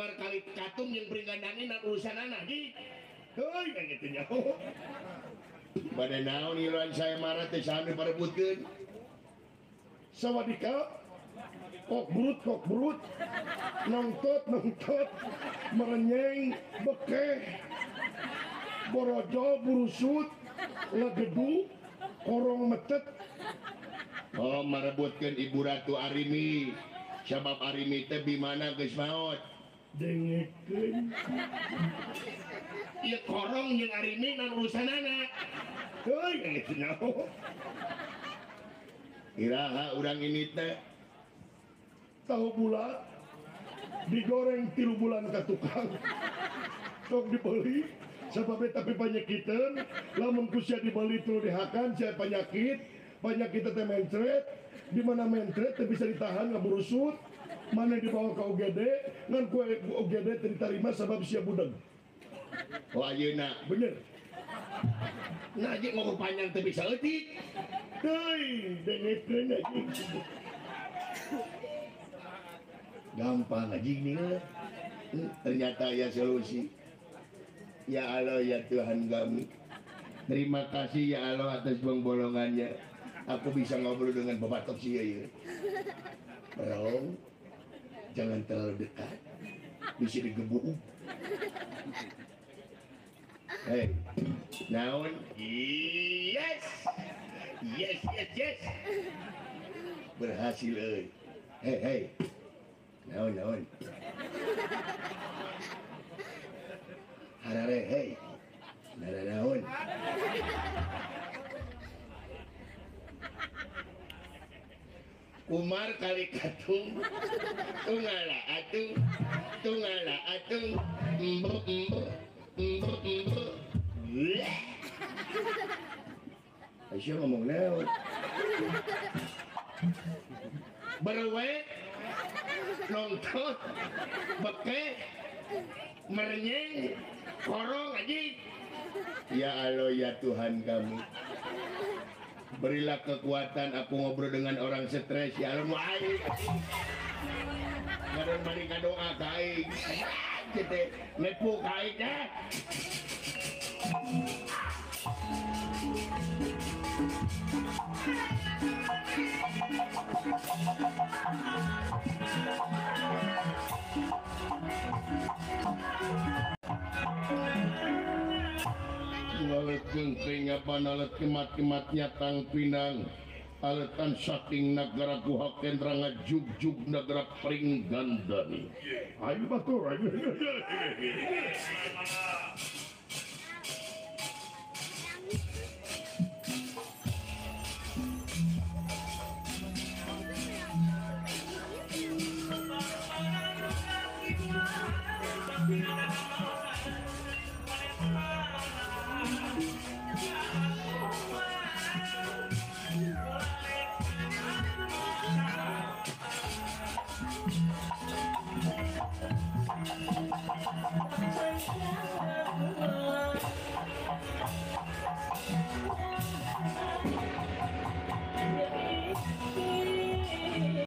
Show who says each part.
Speaker 1: kumar kali katung yang peringandani nak urusan anak ji hei kayak gitu nya pada naon iluan saya marah teh sami parebutkeun sawadika kok brut nongtot merenyeng bekeh borojo burusut legedu korong metet oh merebutkan ibu ratu Arimi sebab Arimi teh bimana geus maot dengekeun ieu korong jeung Arimi nan urusan anak heuy geus nyaho iraha urang ini teh tahu bulat digoreng 3 bulan ka tukang sok dibeli sebab tapi penyakitan lamun kusia dibeli tuh dihakan saya penyakit teh mencret di mana mencret teh bisa ditahan nggak berusut mana dibawa ke UGD ngan ku UGD diterima sebab sia budeg oh ayeuna bener ngaji ngomong panjang teh bisa eutik teuing dengekeun anjing gampang anjing nih ternyata ya solusi. Ya Allah ya Tuhan kami, terima kasih ya Allah atas bolongannya. Aku bisa ngobrol dengan Bapak Toksi ya. Bro, jangan terlalu dekat, bisa digebuk. Hei, naon? Yes, berhasil euy. Hei, naon? Harare, hei, naon? Umar kali katung, tungala atung, embo. Aisyah ngomong naon? Berwe, nonton, beke, merenyeng, korong aja. Ya Allah ya Tuhan kami, berilah kekuatan aku ngobrol dengan orang stres ya Allah muai. Kadang balik doa kai, kita nepu kai dah. Ngalet gengkring apa nalet kemat-kematnya tang pinang aletan saking negara kuhak kendra jug negara pringgandani ayo batur
Speaker 2: Thank you.